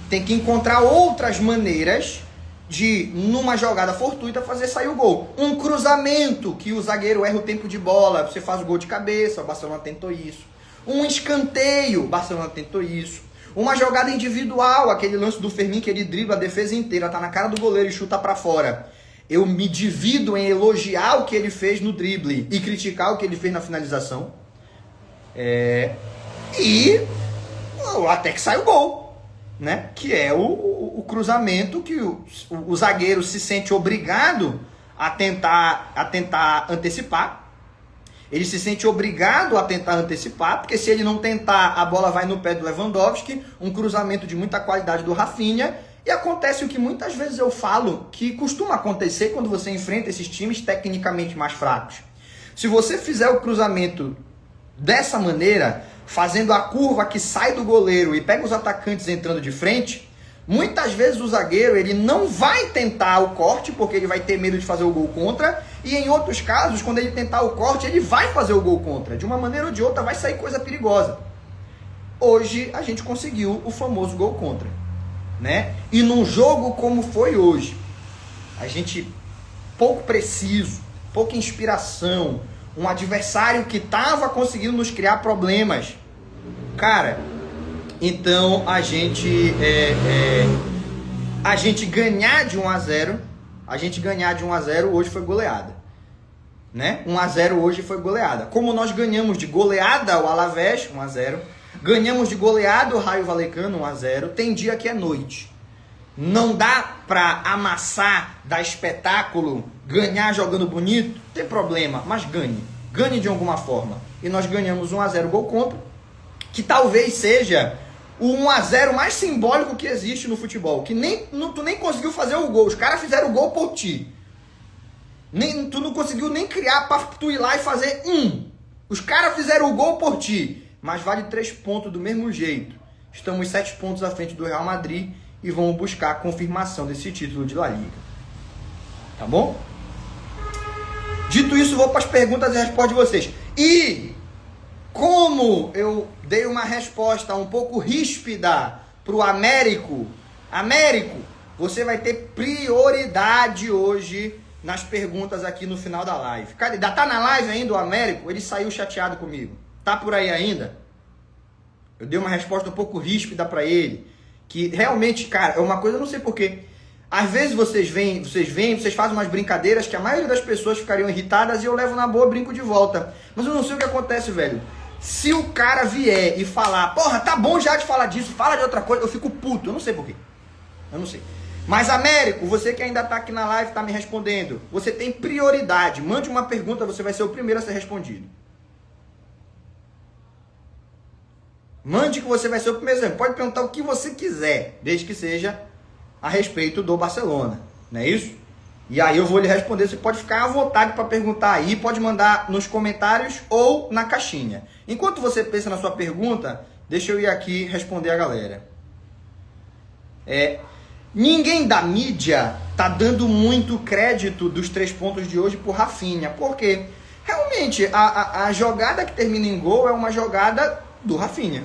tem que encontrar outras maneiras de, numa jogada fortuita, fazer sair o gol. Um cruzamento, que o zagueiro erra o tempo de bola, você faz o gol de cabeça, o Barcelona tentou isso. Um escanteio, o Barcelona tentou isso. Uma jogada individual, aquele lance do Fermin que ele dribla a defesa inteira, tá na cara do goleiro e chuta pra fora. Eu me divido em elogiar o que ele fez no drible e criticar o que ele fez na finalização. E até que sai o gol, né? Que é o cruzamento que o zagueiro se sente obrigado a tentar antecipar. Ele se sente obrigado a tentar antecipar, porque se ele não tentar, a bola vai no pé do Lewandowski, um cruzamento de muita qualidade do Rafinha, e acontece o que muitas vezes eu falo, que costuma acontecer quando você enfrenta esses times tecnicamente mais fracos. Se você fizer o cruzamento dessa maneira, fazendo a curva que sai do goleiro e pega os atacantes entrando de frente, muitas vezes o zagueiro ele não vai tentar o corte, porque ele vai ter medo de fazer o gol contra, e em outros casos, quando ele tentar o corte, ele vai fazer o gol contra. De uma maneira ou de outra vai sair coisa perigosa. Hoje a gente conseguiu o famoso gol contra, né? E num jogo como foi hoje, a gente pouco preciso, pouca inspiração, um adversário que estava conseguindo nos criar problemas, cara. Então a gente ganhar de 1-0, hoje foi goleada, né? 1-0 hoje foi goleada. Como nós ganhamos de goleada o Alavés, 1-0, ganhamos de goleada o Raio Vallecano, 1-0, tem dia que é noite. Não dá pra amassar, dar espetáculo, ganhar jogando bonito, tem problema, mas ganhe de alguma forma. E nós ganhamos 1-0 gol contra, que talvez seja o 1-0 mais simbólico que existe no futebol, que tu nem conseguiu fazer o gol, os caras fizeram o gol por ti. Tu não conseguiu nem criar pra tu ir lá e fazer Os caras fizeram o gol por ti, mas vale 3 pontos do mesmo jeito. Estamos 7 pontos à frente do Real Madrid e vamos buscar a confirmação desse título de La Liga. Tá bom? Dito isso, vou para as perguntas e respostas de vocês. E como eu dei uma resposta um pouco ríspida para o Américo, você vai ter prioridade hoje nas perguntas aqui no final da live. Cadê? Tá na live ainda o Américo? Ele saiu chateado comigo. Tá por aí ainda? Eu dei uma resposta um pouco ríspida para ele. Que realmente, cara, é uma coisa, eu não sei porquê. Às vezes vocês fazem umas brincadeiras que a maioria das pessoas ficariam irritadas e eu levo na boa, brinco de volta. Mas eu não sei o que acontece, velho. Se o cara vier e falar, porra, tá bom já de falar disso, fala de outra coisa, eu fico puto. Eu não sei porquê. Eu não sei. Mas, Américo, você que ainda tá aqui na live, tá me respondendo, você tem prioridade. Mande uma pergunta, você vai ser o primeiro a ser respondido. Mande que você vai ser o primeiro exemplo. Pode perguntar o que você quiser, desde que seja a respeito do Barcelona. Não é isso? E aí eu vou lhe responder. Você pode ficar à vontade para perguntar aí. Pode mandar nos comentários ou na caixinha. Enquanto você pensa na sua pergunta, deixa eu ir aqui responder a galera. Ninguém da mídia tá dando muito crédito dos 3 pontos de hoje pro Rafinha, porque realmente a jogada que termina em gol é uma jogada do Rafinha.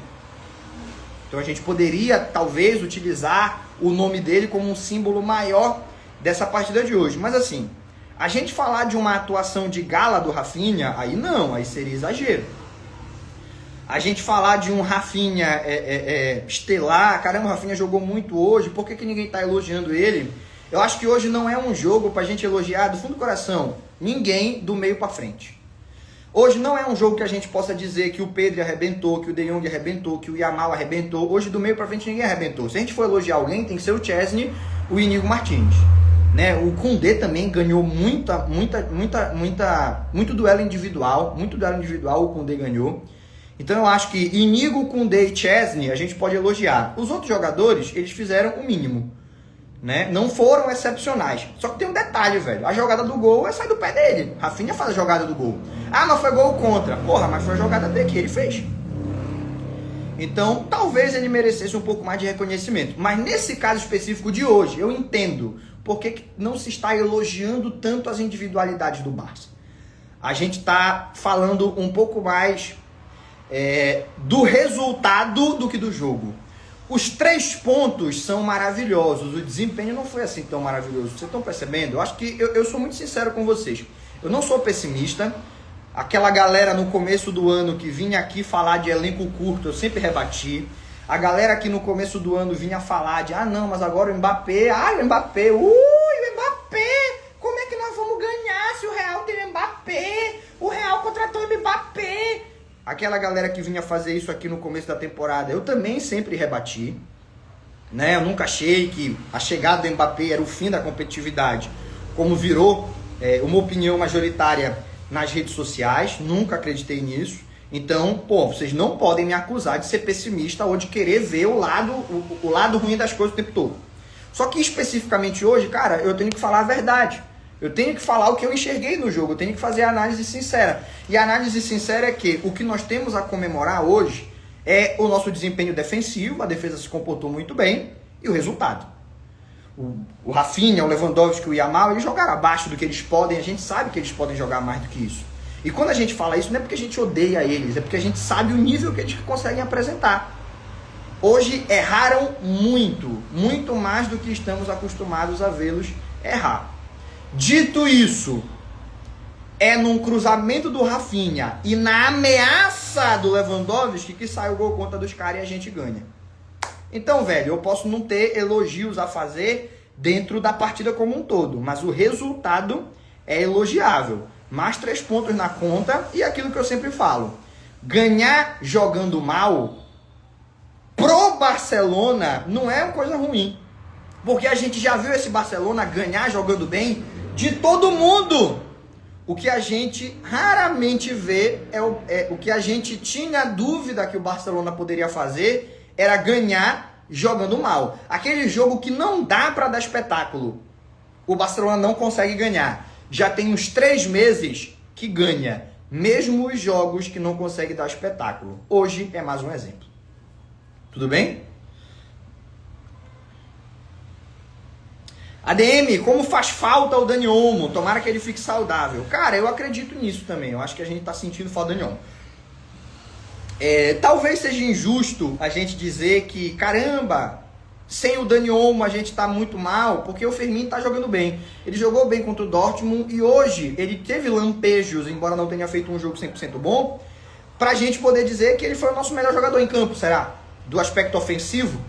Então a gente poderia talvez utilizar o nome dele como um símbolo maior dessa partida de hoje. Mas assim, a gente falar de uma atuação de gala do Rafinha, aí não, aí seria exagero. A gente falar de um Rafinha estelar, caramba, o Rafinha jogou muito hoje, por que ninguém está elogiando ele? Eu acho que hoje não é um jogo pra gente elogiar do fundo do coração ninguém do meio para frente. Hoje não é um jogo que a gente possa dizer que o Pedro arrebentou, que o De Jong arrebentou, que o Yamal arrebentou. Hoje do meio para frente ninguém arrebentou. Se a gente for elogiar alguém, tem que ser o Chesney, o Íñigo Martínez. Né? O Koundé também ganhou muito duelo individual, o Koundé ganhou. Então eu acho que Íñigo, Koundé e Chesney a gente pode elogiar. Os outros jogadores, eles fizeram o mínimo. Né? Não foram excepcionais. Só que tem um detalhe, velho. A jogada do gol sai do pé dele. Rafinha faz a jogada do gol. Ah, mas foi gol contra. Porra, mas foi a jogada dele que ele fez. Então, talvez ele merecesse um pouco mais de reconhecimento. Mas nesse caso específico de hoje, eu entendo por que não se está elogiando tanto as individualidades do Barça. A gente está falando um pouco mais do resultado do que do jogo. Os 3 pontos são maravilhosos. O desempenho não foi assim tão maravilhoso. Vocês estão percebendo? Eu acho que eu sou muito sincero com vocês. Eu não sou pessimista. Aquela galera no começo do ano que vinha aqui falar de elenco curto, eu sempre rebati. A galera que no começo do ano vinha falar de, não, mas agora o Mbappé, o Mbappé, o Mbappé, como é que nós vamos ganhar se o Real tem o Mbappé? O Real contratou o Mbappé. Aquela galera que vinha fazer isso aqui no começo da temporada, eu também sempre rebati. Né? Eu nunca achei que a chegada do Mbappé era o fim da competitividade, como virou uma opinião majoritária nas redes sociais. Nunca acreditei nisso. Então, vocês não podem me acusar de ser pessimista ou de querer ver o lado ruim das coisas o tempo todo. Só que especificamente hoje, cara, eu tenho que falar a verdade. Eu tenho que falar o que eu enxerguei no jogo, eu tenho que fazer a análise sincera. E a análise sincera é que o que nós temos a comemorar hoje é o nosso desempenho defensivo, a defesa se comportou muito bem, e o resultado. O Rafinha, o Lewandowski, o Yamal, eles jogaram abaixo do que eles podem, a gente sabe que eles podem jogar mais do que isso. E quando a gente fala isso, não é porque a gente odeia eles, é porque a gente sabe o nível que eles conseguem apresentar. Hoje erraram muito mais do que estamos acostumados a vê-los errar. Dito isso, é num cruzamento do Rafinha e na ameaça do Lewandowski que sai o gol contra dos caras e a gente ganha. Então, velho, eu posso não ter elogios a fazer dentro da partida como um todo, mas o resultado é elogiável. Mais 3 pontos na conta e aquilo que eu sempre falo. Ganhar jogando mal pro Barcelona não é uma coisa ruim. Porque a gente já viu esse Barcelona ganhar jogando bem de todo mundo. O que a gente raramente vê o que a gente tinha dúvida que o Barcelona poderia fazer era ganhar jogando mal. Aquele jogo que não dá para dar espetáculo. O Barcelona não consegue ganhar. Já tem uns 3 meses que ganha. Mesmo os jogos que não consegue dar espetáculo. Hoje é mais um exemplo. Tudo bem? ADM, como faz falta o Dani Olmo? Tomara que ele fique saudável. Cara, eu acredito nisso também. Eu acho que a gente tá sentindo falta do Dani Olmo. Talvez seja injusto a gente dizer que, caramba, sem o Dani Olmo a gente tá muito mal, porque o Fermin tá jogando bem. Ele jogou bem contra o Dortmund e hoje ele teve lampejos, embora não tenha feito um jogo 100% bom, pra gente poder dizer que ele foi o nosso melhor jogador em campo, será? Do aspecto ofensivo,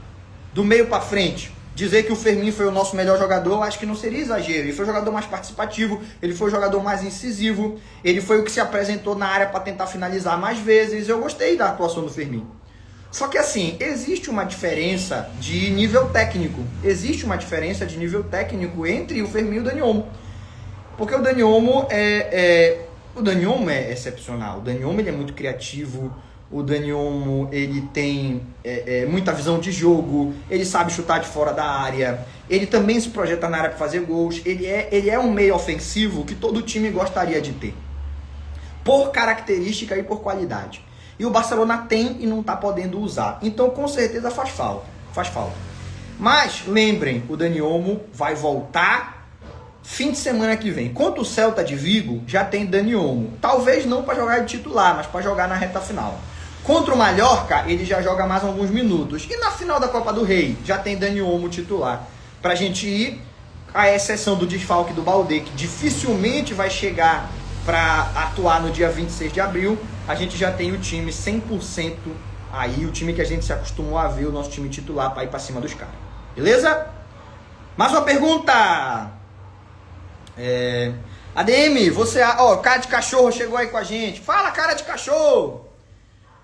do meio pra frente. Dizer que o Fermin foi o nosso melhor jogador, eu acho que não seria exagero. Ele foi o jogador mais participativo, ele foi o jogador mais incisivo, ele foi o que se apresentou na área para tentar finalizar mais vezes. Eu gostei da atuação do Fermin. Só que assim, existe uma diferença de nível técnico. Existe uma diferença de nível técnico entre o Fermin e o Dani Olmo. Porque o Dani Olmo é excepcional. O Dani Olmo ele é muito criativo. O Dani Olmo, ele tem muita visão de jogo, ele sabe chutar de fora da área, ele também se projeta na área para fazer gols, ele é um meio ofensivo que todo time gostaria de ter, por característica e por qualidade. E o Barcelona tem e não está podendo usar, então com certeza faz falta. Mas, lembrem, o Dani Olmo vai voltar fim de semana que vem. Contra o Celta de Vigo, já tem Dani Olmo. Talvez não para jogar de titular, mas para jogar na reta final. Contra o Mallorca, ele já joga mais alguns minutos. E na final da Copa do Rei, já tem Dani Olmo titular. Pra gente ir, à exceção do desfalque do Baldé, que dificilmente vai chegar para atuar no dia 26 de abril, a gente já tem o time 100% aí, o time que a gente se acostumou a ver, o nosso time titular, para ir para cima dos caras. Beleza? Mais uma pergunta. ADM, você... Ó, cara de cachorro chegou aí com a gente. Fala, cara de cachorro!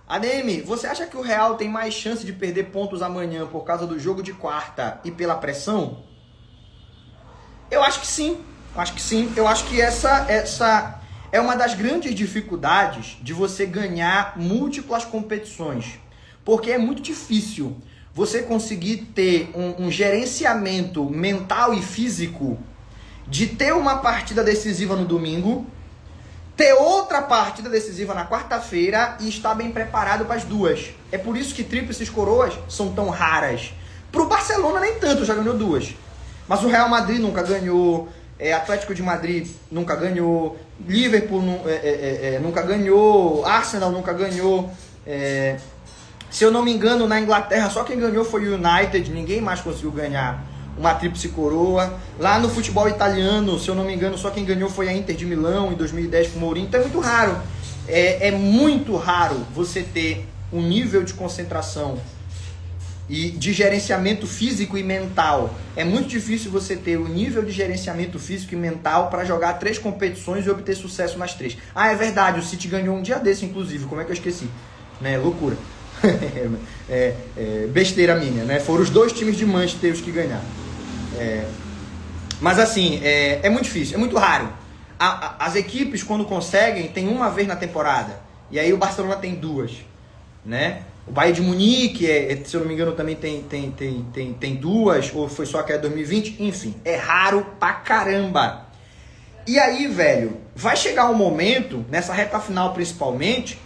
ADM, você acha que o Real tem mais chance de perder pontos amanhã por causa do jogo de quarta e pela pressão? Eu acho que sim. Eu acho que essa é uma das grandes dificuldades de você ganhar múltiplas competições. Porque é muito difícil você conseguir ter um gerenciamento mental e físico de ter uma partida decisiva no domingo, ter outra partida decisiva na quarta-feira e estar bem preparado para as duas. É por isso que tríplices coroas são tão raras. Pro Barcelona nem tanto, já ganhou duas. Mas o Real Madrid nunca ganhou, Atlético de Madrid nunca ganhou, Liverpool nunca ganhou, Arsenal nunca ganhou. Se eu não me engano, na Inglaterra só quem ganhou foi o United, ninguém mais conseguiu ganhar uma tríplice coroa. Lá no futebol italiano, se eu não me engano, só quem ganhou foi a Inter de Milão em 2010 com o Mourinho. Então é muito raro. É muito raro você ter um nível de concentração e de gerenciamento físico e mental. É muito difícil você ter o nível de gerenciamento físico e mental para jogar 3 competições e obter sucesso nas 3. Ah, é verdade, o City ganhou um dia desse, inclusive. Como é que eu esqueci? Né? Loucura. Besteira minha, né? Foram os 2 times de Manchester os que ganharam. Mas assim, é muito difícil, é muito raro. As equipes, quando conseguem, tem uma vez na temporada. E aí o Barcelona tem 2, né? O Bayern de Munique, se eu não me engano, também tem 2, ou foi só aquela 2020, enfim, é raro pra caramba. E aí, velho, vai chegar um momento, nessa reta final principalmente,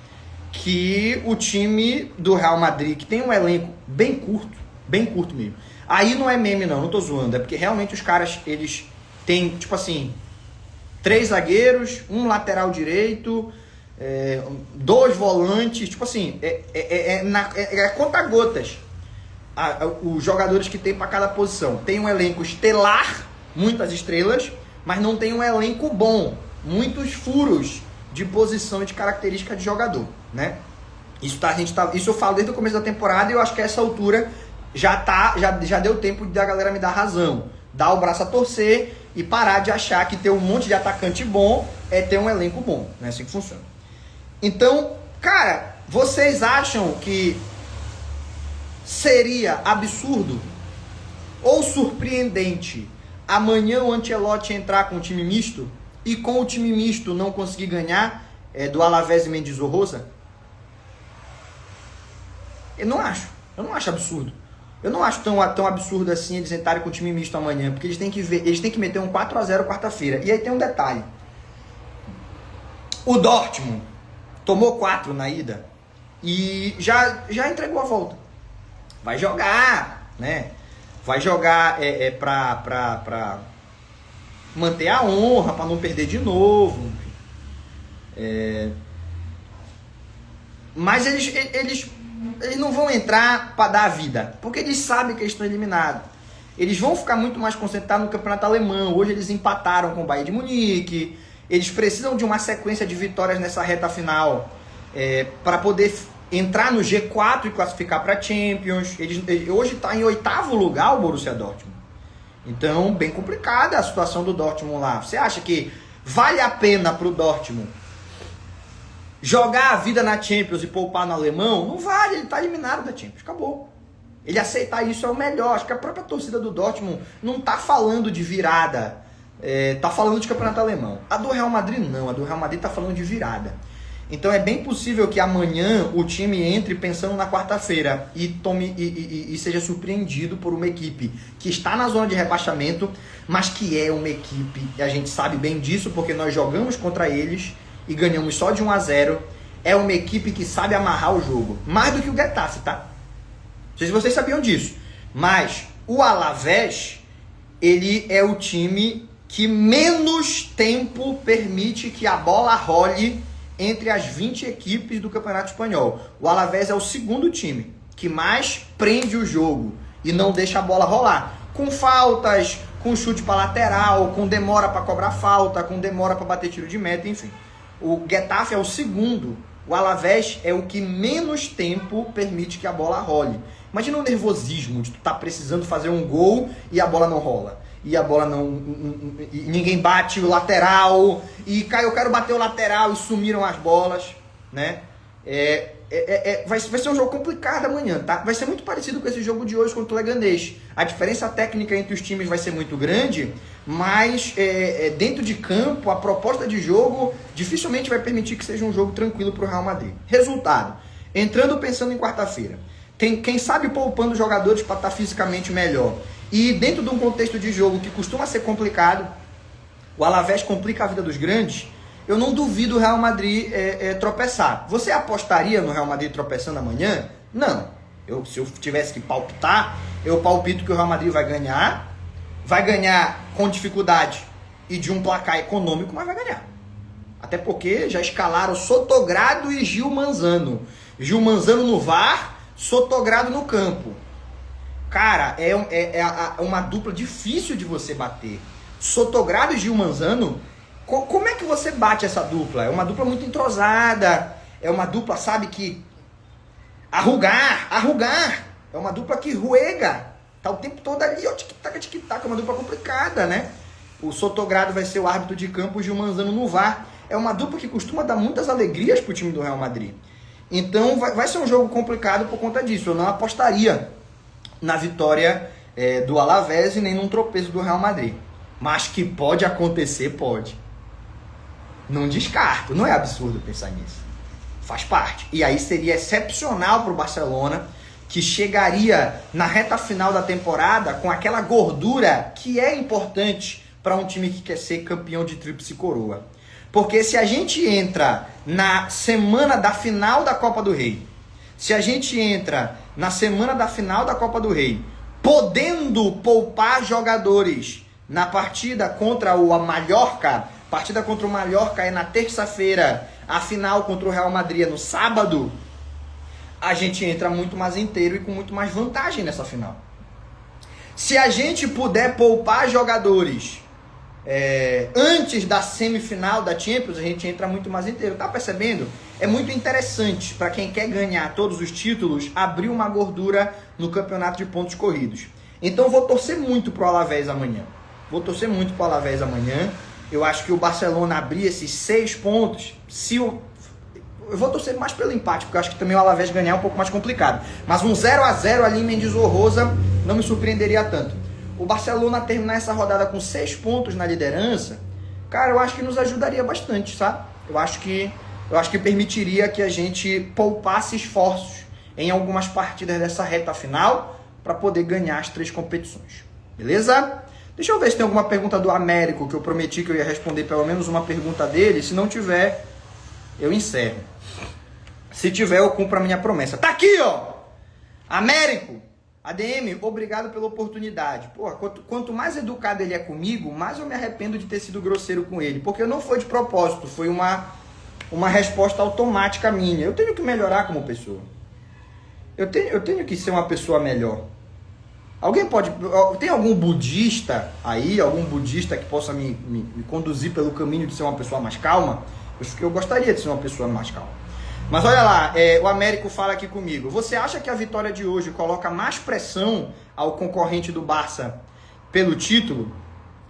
que o time do Real Madrid, que tem um elenco bem curto mesmo. Aí não é meme não tô zoando, é porque realmente os caras, eles têm, tipo assim, 3 zagueiros, um lateral direito, 2 volantes, tipo assim, conta-gotas os jogadores que tem para cada posição. Tem um elenco estelar, muitas estrelas, mas não tem um elenco bom, muitos furos de posição e de característica de jogador, né? Isso eu falo desde o começo da temporada e eu acho que a essa altura já deu tempo da galera me dar razão, dar o braço a torcer e parar de achar que ter um monte de atacante bom é ter um elenco bom, não é assim que funciona. Então, cara, vocês acham que seria absurdo ou surpreendente amanhã o Ancelotti entrar com o time misto e com o time misto não conseguir ganhar do Alavés e Mendizorroza? Eu não acho absurdo. Eu não acho tão absurdo assim eles entrarem com o time misto amanhã, porque eles têm que meter um 4-0 quarta-feira. E aí tem um detalhe. O Dortmund tomou 4 na ida e já entregou a volta. Vai jogar, né? Vai jogar pra manter a honra, pra não perder de novo. Mas eles não vão entrar para dar a vida, porque eles sabem que eles estão eliminados. Eles vão ficar muito mais concentrados no campeonato alemão. Hoje eles empataram com o Bayern de Munique. Eles precisam de uma sequência de vitórias nessa reta final para poder entrar no G4 e classificar para Champions. Hoje está em 8º lugar o Borussia Dortmund. Então, bem complicada a situação do Dortmund lá. Você acha que vale a pena para o Dortmund jogar a vida na Champions e poupar no alemão? Não vale, ele está eliminado da Champions, acabou. Ele aceitar isso é o melhor. Acho que a própria torcida do Dortmund não está falando de virada, está falando de campeonato alemão. A do Real Madrid não, a do Real Madrid está falando de virada. Então é bem possível que amanhã o time entre pensando na quarta-feira e seja surpreendido por uma equipe que está na zona de rebaixamento, mas que é uma equipe, e a gente sabe bem disso porque nós jogamos contra eles e ganhamos só de 1-0, é uma equipe que sabe amarrar o jogo. Mais do que o Getafe, tá? Não sei se vocês sabiam disso, mas O Alavés, ele é o time que menos tempo permite que a bola role entre as 20 equipes do Campeonato Espanhol. O Alavés é o segundo time que mais prende o jogo e não deixa a bola rolar. Com faltas, com chute para lateral, com demora para cobrar falta, com demora para bater tiro de meta, enfim. O Getafe é o segundo. O Alavés é o que menos tempo permite que a bola role. Imagina o nervosismo de tu tá precisando fazer um gol e a bola não rola. E a bola não... E ninguém bate o lateral. E eu quero bater o lateral e sumiram as bolas, né? Vai ser um jogo complicado amanhã, tá? Vai ser muito parecido com esse jogo de hoje contra o Leganés. A diferença técnica entre os times vai ser muito grande, mas dentro de campo, a proposta de jogo dificilmente vai permitir que seja um jogo tranquilo para o Real Madrid. Resultado, entrando pensando em quarta-feira, quem sabe poupando jogadores para estar fisicamente melhor. E dentro de um contexto de jogo que costuma ser complicado, o Alavés complica a vida dos grandes, eu não duvido o Real Madrid tropeçar. Você apostaria no Real Madrid tropeçando amanhã? Não. Se eu tivesse que palpitar, eu palpito que o Real Madrid vai ganhar com dificuldade e de um placar econômico, mas vai ganhar. Até porque já escalaram Sotogrado e Gil Manzano. Gil Manzano no VAR, Sotogrado no campo. Cara, é uma dupla difícil de você bater. Sotogrado e Gil Manzano, como é que você bate essa dupla? É uma dupla muito entrosada, é uma dupla, sabe, que... Arrugar, é uma dupla que ruega, tá o tempo todo ali, ó, tic-tac, é uma dupla complicada, né? O Sotogrado vai ser o árbitro de campo, o Gil Manzano no VAR. É uma dupla que costuma dar muitas alegrias pro time do Real Madrid. Então vai ser um jogo complicado por conta disso. Eu não apostaria na vitória do Alavés e nem num tropeço do Real Madrid. Mas que pode acontecer, pode. Não descarto, não é absurdo pensar nisso. Faz parte. E aí seria excepcional para o Barcelona, que chegaria na reta final da temporada com aquela gordura que é importante para um time que quer ser campeão de tríplice coroa. Porque se a gente entra na semana da final da Copa do Rei, se a gente entra na semana da final da Copa do Rei, podendo poupar jogadores na partida contra o Mallorca, partida contra o Mallorca é na terça-feira, a final contra o Real Madrid é no sábado, a gente entra muito mais inteiro e com muito mais vantagem nessa final. Se a gente puder poupar jogadores antes da semifinal da Champions, a gente entra muito mais inteiro. Tá percebendo? É muito interessante para quem quer ganhar todos os títulos, abrir uma gordura no campeonato de pontos corridos. Então vou torcer muito pro Alavés amanhã. Eu acho que o Barcelona abrir esses 6 pontos, eu vou torcer mais pelo empate, porque eu acho que também o Alavés ganhar é um pouco mais complicado. Mas um 0-0 ali em Mendizorroza não me surpreenderia tanto. O Barcelona terminar essa rodada com 6 pontos na liderança, cara, eu acho que nos ajudaria bastante, sabe? Eu acho que permitiria que a gente poupasse esforços em algumas partidas dessa reta final para poder ganhar as 3 competições. Beleza? Deixa eu ver se tem alguma pergunta do Américo, que eu prometi que eu ia responder pelo menos uma pergunta dele. Se não tiver, eu encerro. Se tiver, eu cumpro a minha promessa. Tá aqui, ó! Américo! ADM, obrigado pela oportunidade. Pô, quanto mais educado ele é comigo, mais eu me arrependo de ter sido grosseiro com ele. Porque não foi de propósito, foi uma resposta automática minha. Eu tenho que melhorar como pessoa. Eu tenho que ser uma pessoa melhor. Tem algum budista aí, algum budista que possa me conduzir pelo caminho de ser uma pessoa mais calma? Eu gostaria de ser uma pessoa mais calma. Mas olha lá, o Américo fala aqui comigo. Você acha que a vitória de hoje coloca mais pressão ao concorrente do Barça pelo título?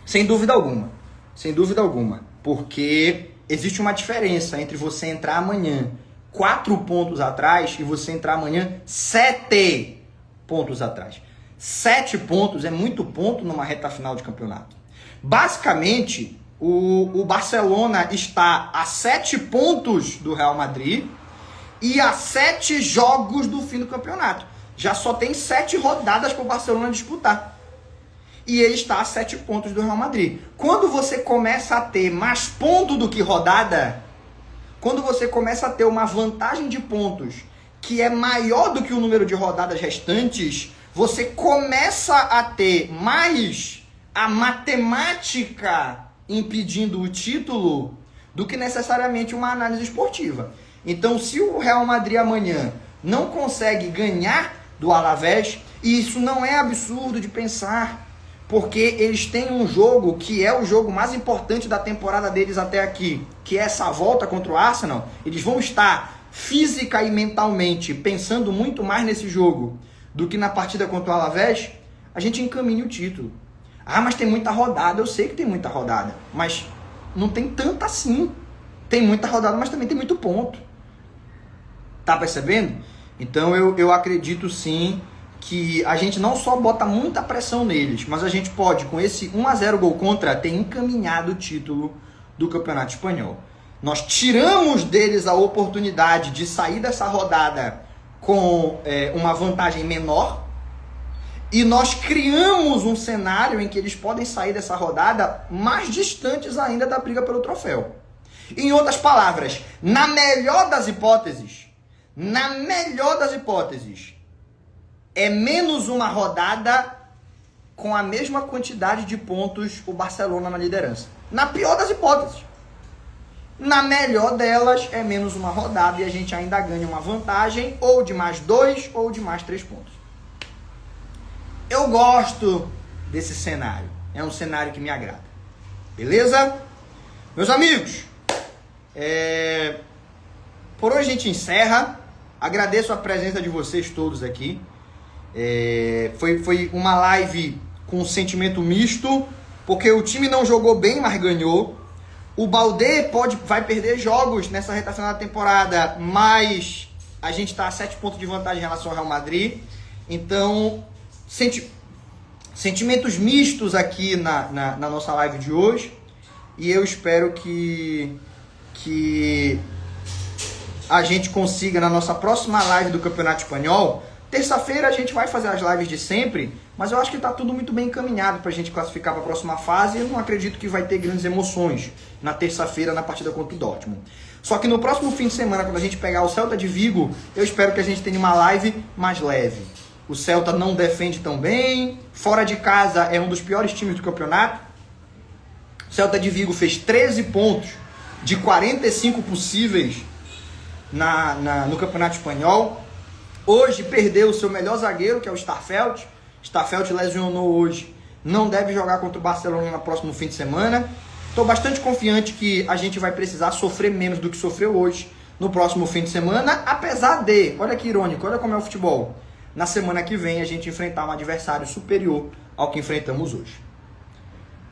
Sem dúvida alguma. Sem dúvida alguma. Porque existe uma diferença entre você entrar amanhã 4 pontos atrás e você entrar amanhã 7 pontos atrás. 7 pontos é muito ponto numa reta final de campeonato. Basicamente, o Barcelona está a 7 pontos do Real Madrid e a 7 jogos do fim do campeonato. Já só tem 7 rodadas para o Barcelona disputar. E ele está a 7 pontos do Real Madrid. Quando você começa a ter mais ponto do que rodada, quando você começa a ter uma vantagem de pontos que é maior do que o número de rodadas restantes, você começa a ter mais a matemática impedindo o título do que necessariamente uma análise esportiva. Então, se o Real Madrid amanhã não consegue ganhar do Alavés, e isso não é absurdo de pensar, porque eles têm um jogo que é o jogo mais importante da temporada deles até aqui, que é essa volta contra o Arsenal. Eles vão estar física e mentalmente pensando muito mais nesse jogo do que na partida contra o Alavés. A gente encaminha o título. Ah, mas tem muita rodada. Eu sei que tem muita rodada, mas não tem tanta assim. Tem muita rodada, mas também tem muito ponto. Tá percebendo? Então eu acredito sim que a gente não só bota muita pressão neles, mas a gente pode, com esse 1-0 gol contra, ter encaminhado o título do Campeonato Espanhol. Nós tiramos deles a oportunidade de sair dessa rodada com uma vantagem menor, e nós criamos um cenário em que eles podem sair dessa rodada mais distantes ainda da briga pelo troféu. Em outras palavras, na melhor das hipóteses, é menos uma rodada com a mesma quantidade de pontos o Barcelona na liderança. Na pior das hipóteses. Na melhor delas, é menos uma rodada e a gente ainda ganha uma vantagem ou de mais 2 ou de mais 3 pontos. Eu gosto desse cenário. É um cenário que me agrada. Beleza? Meus amigos, por hoje a gente encerra. Agradeço a presença de vocês todos aqui. Foi uma live com um sentimento misto, porque o time não jogou bem, mas ganhou. O Baldé vai perder jogos nessa reta final da temporada, mas a gente está a 7 pontos de vantagem em relação ao Real Madrid. Então, sentimentos mistos aqui na nossa live de hoje. E eu espero que a gente consiga, na nossa próxima live do Campeonato Espanhol. Terça-feira a gente vai fazer as lives de sempre, mas eu acho que está tudo muito bem encaminhado para a gente classificar para a próxima fase. Eu não acredito que vai ter grandes emoções na terça-feira na partida contra o Dortmund. Só que no próximo fim de semana, quando a gente pegar o Celta de Vigo, eu espero que a gente tenha uma live mais leve. O Celta não defende tão bem, fora de casa é um dos piores times do campeonato. O Celta de Vigo fez 13 pontos de 45 possíveis no Campeonato Espanhol. Hoje perdeu o seu melhor zagueiro, que é o Starfelt. Starfelt lesionou hoje. Não deve jogar contra o Barcelona no próximo fim de semana. Estou bastante confiante que a gente vai precisar sofrer menos do que sofreu hoje no próximo fim de semana. Apesar de, olha que irônico, olha como é o futebol. Na semana que vem a gente enfrentar um adversário superior ao que enfrentamos hoje.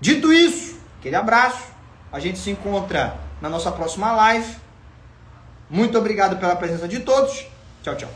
Dito isso, aquele abraço. A gente se encontra na nossa próxima live. Muito obrigado pela presença de todos. Tchau, tchau.